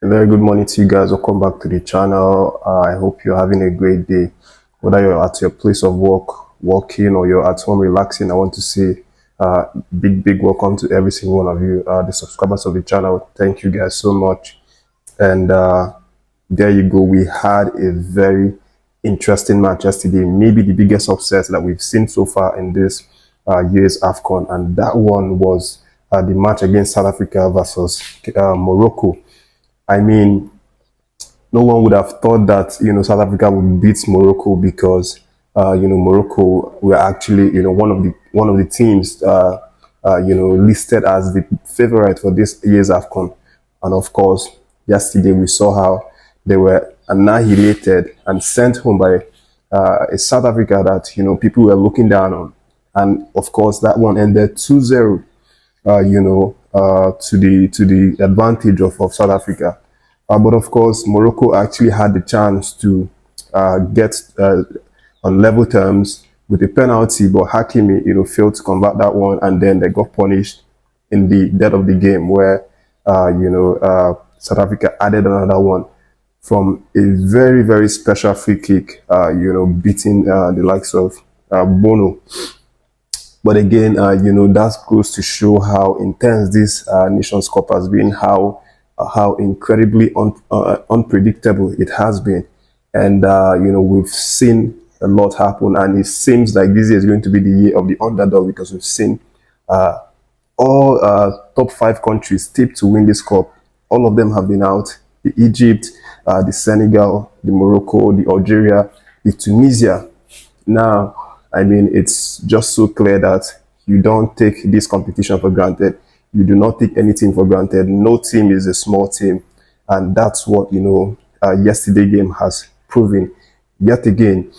A very good morning to you guys. Welcome back to the channel. I hope you're having a great day. Whether you're at your place of work, working, or you're at home relaxing, I want to say big welcome to every single one of you, the subscribers of the channel. Thank you guys so much. And there you go. We had a very interesting match yesterday. Maybe the biggest upset that we've seen so far in this year's AFCON. And that one was the match against South Africa versus Morocco. I mean, no one would have thought that, South Africa would beat Morocco because, Morocco were actually, one of the teams, listed as the favorite for this year's AFCON. And of course, yesterday we saw how they were annihilated and sent home by a South Africa that, people were looking down on. And of course, that one ended 2-0. To the advantage of South Africa. But of course, Morocco actually had the chance to get on level terms with a penalty, but Hakimi, failed to convert that one, and then they got punished in the dead of the game where, South Africa added another one from a very, very special free kick, beating the likes of Bono. But again, that goes to show how intense this Nations Cup has been, how incredibly unpredictable it has been. And, we've seen a lot happen. And it seems like this year is going to be the year of the underdog because we've seen all top 5 countries tipped to win this cup. All of them have been out. The Egypt, the Senegal, the Morocco, the Algeria, the Tunisia. Now, I mean, it's just so clear that you don't take this competition for granted. You do not take anything for granted. No team is a small team. And that's what, yesterday game has proven yet again.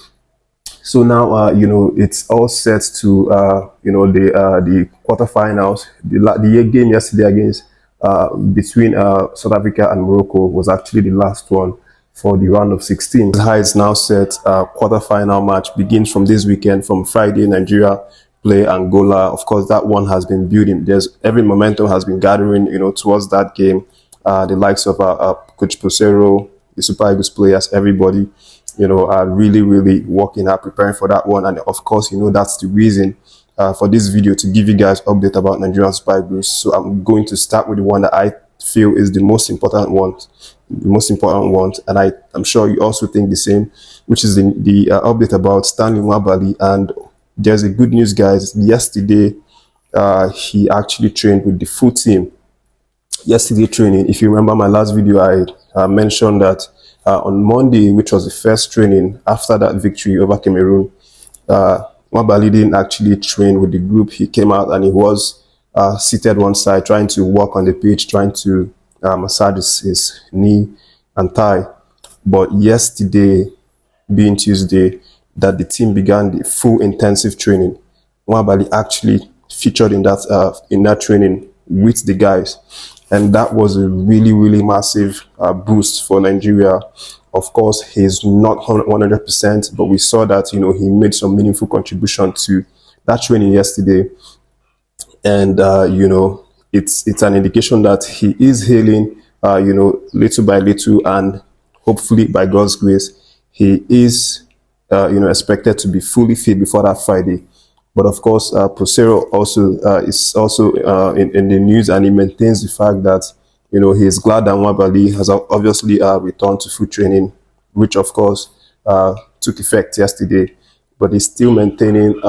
So now, it's all set to, the quarterfinals. The game yesterday against, between South Africa and Morocco was actually the last one for the round of 16. How it's now set, quarterfinal match begins from this weekend, from Friday. Nigeria play Angola. Of course, that one has been building. Every momentum has been gathering, towards that game. The likes of Coach Peseiro, the Super Eagles players, everybody, are really working hard, preparing for that one. And of course, that's the reason for this video, to give you guys update about Nigerian Super Eagles. So I'm going to start with the one that I feel is the most important one. And I'm sure you also think the same, which is the update about Nwabali. And there's a good news, guys. Yesterday he actually trained with the full team. Yesterday training, if you remember my last video, I mentioned that on Monday, which was the first training after that victory over Cameroon, Nwabali didn't actually train with the group. He came out and he was seated one side, trying to walk on the pitch, trying to massage his knee and thigh. But yesterday, being Tuesday, that the team began the full intensive training, Nwabali actually featured in that training with the guys, and that was a really massive boost for Nigeria. Of course, he's not 100%, but we saw that he made some meaningful contribution to that training yesterday, and it's an indication that he is healing, little by little, and hopefully by God's grace, he is, expected to be fully fit before that Friday. But of course, Peseiro also is also in the news, and he maintains the fact that, he is glad that Nwabali has obviously returned to full training, which of course took effect yesterday. But he's still maintaining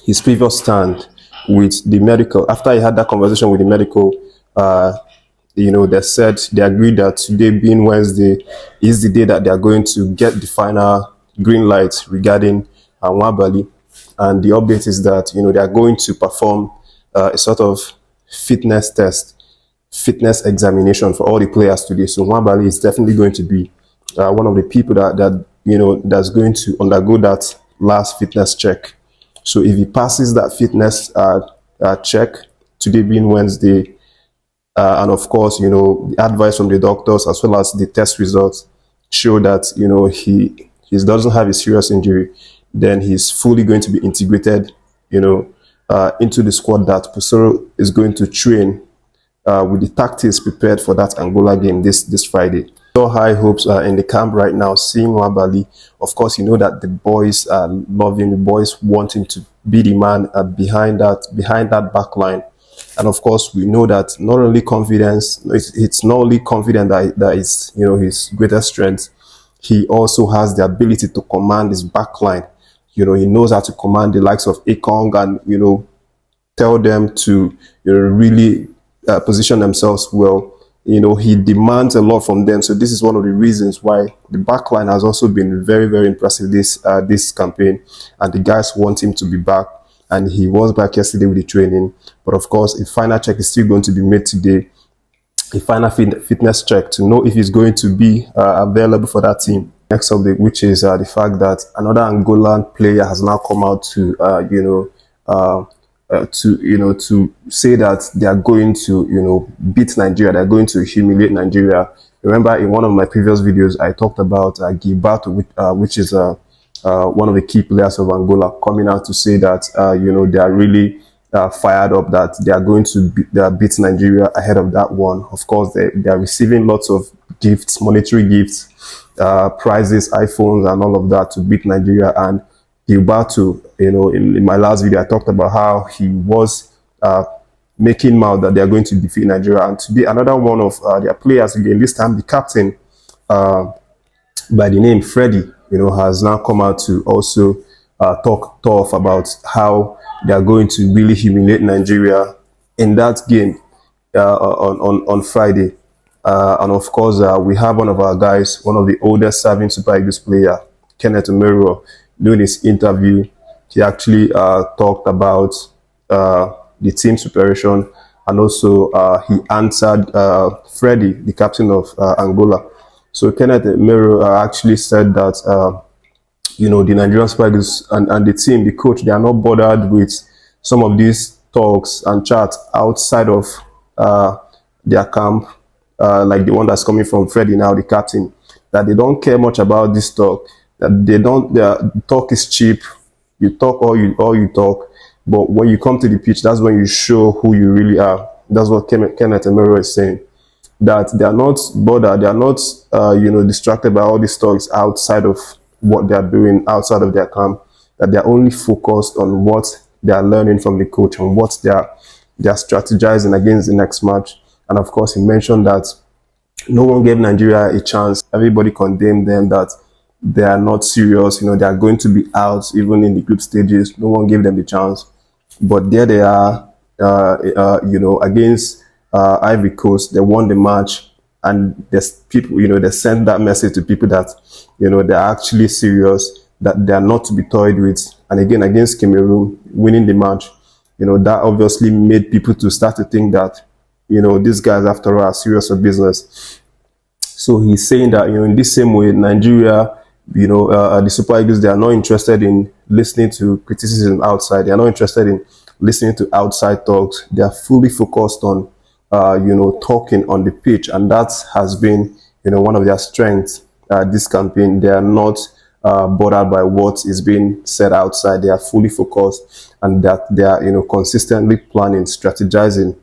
his previous stand with the medical. After he had that conversation with the medical, they said they agreed that today, being Wednesday, is the day that they are going to get the final green light regarding Nwabali. And the update is that, they are going to perform a sort of fitness examination for all the players today. So Nwabali is definitely going to be one of the people that's going to undergo that last fitness check. So if he passes that fitness check, today being Wednesday, and of course, the advice from the doctors as well as the test results show that, he doesn't have a serious injury, then he's fully going to be integrated, into the squad that Peseiro is going to train with the tactics prepared for that Angola game this Friday. So high hopes in the camp right now, seeing Nwabali. Of course, you know that the boys love him. The boys want him to be the man behind that back line. And of course, we know that not only confidence, it's not only confident that is, you know, his greatest strength. He also has the ability to command his back line. You know, he knows how to command the likes of Ekong and, you know, tell them to, you know, really position themselves well. You know, he demands a lot from them. So this is one of the reasons why the back line has also been very, very impressive this campaign. And the guys want him to be back. And he was back yesterday with the training. But of course, a final check is still going to be made today. A final fitness check to know if he's going to be available for that team. Next update, which is the fact that another Angolan player has now come out to, to say that they are going to, you know, beat Nigeria. They're going to humiliate Nigeria. Remember, in one of my previous videos, I talked about Gilberto, which is one of the key players of Angola, coming out to say that, you know, they are really fired up that they are going to beat Nigeria ahead of that one. Of course, they are receiving lots of gifts, monetary gifts, prizes, iPhones, and all of that to beat Nigeria. And Gilberto, you know, in my last video, I talked about how he was making mouth that they are going to defeat Nigeria. And today, another one of their players, again, this time the captain, by the name Fredy, you know, has now come out to also talk tough about how they are going to really humiliate Nigeria in that game on Friday. And of course, we have one of our guys, one of the oldest serving Super Eagles player, Omeruo, doing his interview. He actually talked about the team's preparation, and also he answered Fredy, the captain of Angola. So Omeruo actually said that you know, the Nigerian Super Eagles and the team, the coach, they are not bothered with some of these talks and chats outside of their camp, like the one that's coming from Fredy now, the captain, that they don't care much about this talk, that their talk is cheap. You talk all you talk, but when you come to the pitch, that's when you show who you really are. That's what Kenneth Omeruo is saying, that they are not bothered, they are not, you know, distracted by all these talks outside of what they are doing outside of their camp, that they are only focused on what they are learning from the coach and what they are strategizing against the next match. And of course, he mentioned that no one gave Nigeria a chance. Everybody condemned them, that they are not serious. You know, they are going to be out even in the group stages. No one gave them the chance. But there they are, you know, against Ivory Coast. They won the match. And there's people, you know, they send that message to people that, you know, they're actually serious, that they are not to be toyed with. And again, against Cameroon, winning the match, you know, that obviously made people to start to think that, you know, these guys, after all, are serious of business. So he's saying that, you know, in this same way, Nigeria, you know, the Super Eagles, they are not interested in listening to criticism outside. They are not interested in listening to outside talks. They are fully focused on, you know, talking on the pitch, and that has been, you know, one of their strengths this campaign. They are not bothered by what is being said outside. They are fully focused, and that they are, you know, consistently planning, strategizing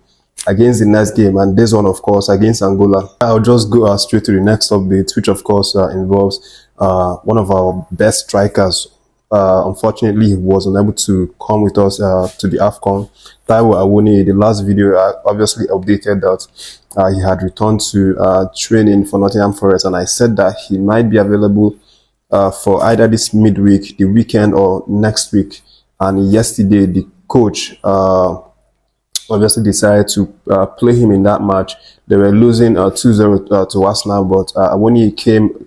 against the next game, and this one, of course, against Angola. I'll just go straight to the next update, which of course involves one of our best strikers. Unfortunately, he was unable to come with us to the AFCON. Taiwo Awoniyi, the last video, obviously updated that he had returned to training for Nottingham Forest, and I said that he might be available for either this midweek, the weekend, or next week. And yesterday, the coach obviously decided to play him in that match. They were losing 2-0 to Arsenal, but Awoniyi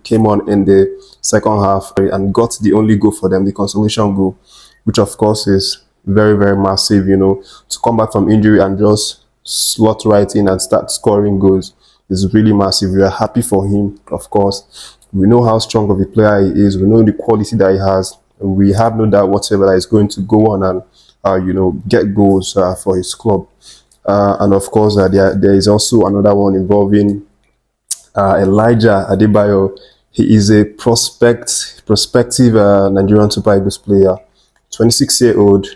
came on in the second half and got the only goal for them, the consolation goal, which of course is very, very massive. You know, to come back from injury and just slot right in and start scoring goals is really massive. We are happy for him, of course. We know how strong of a player he is. We know the quality that he has. We have no doubt whatsoever that he's going to go on and you know, get goals for his club. And of course, there is also another one involving Elijah Adebayo. He is a prospective Nigerian Super Eagles player, 26-year-old.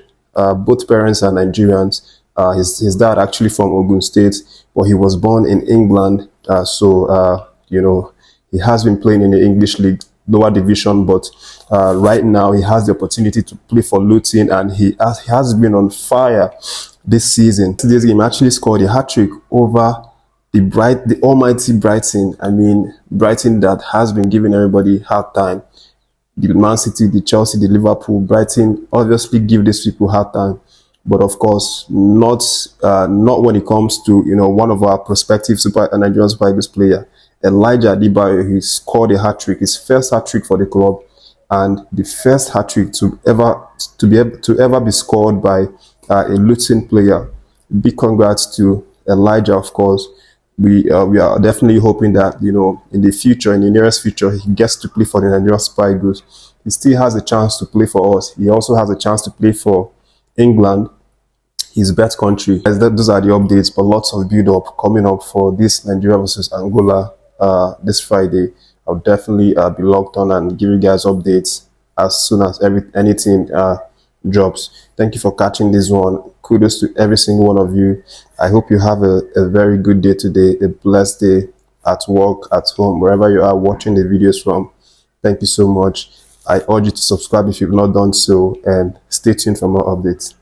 Both parents are Nigerians. His dad actually from Ogun State, but he was born in England. You know, he has been playing in the English league, lower division, but right now he has the opportunity to play for Luton, and he has been on fire this season. Today's game actually scored a hat-trick over the almighty Brighton. I mean, Brighton that has been giving everybody hard time. The Man City, the Chelsea, the Liverpool, Brighton obviously give these people hard time, but of course not when it comes to, you know, one of our prospective Nigerian Super Eagles player, Elijah. He scored a hat-trick, his first hat-trick for the club, and the first hat-trick to ever be scored by a Luton player. Big congrats to Elijah, of course. We are definitely hoping that, you know, in the future, in the nearest future, he gets to play for the Nigerian Super Eagles. He still has a chance to play for us. He also has a chance to play for England, his birth country. Those are the updates, but lots of build-up coming up for this Nigeria versus Angola this Friday. I'll definitely be logged on and give you guys updates as soon as anything drops. Thank you for catching this one. Kudos to every single one of you. I hope you have a very good day today, a blessed day at work, at home, wherever you are watching the videos from. Thank you so much. I urge you to subscribe if you've not done so, and stay tuned for more updates.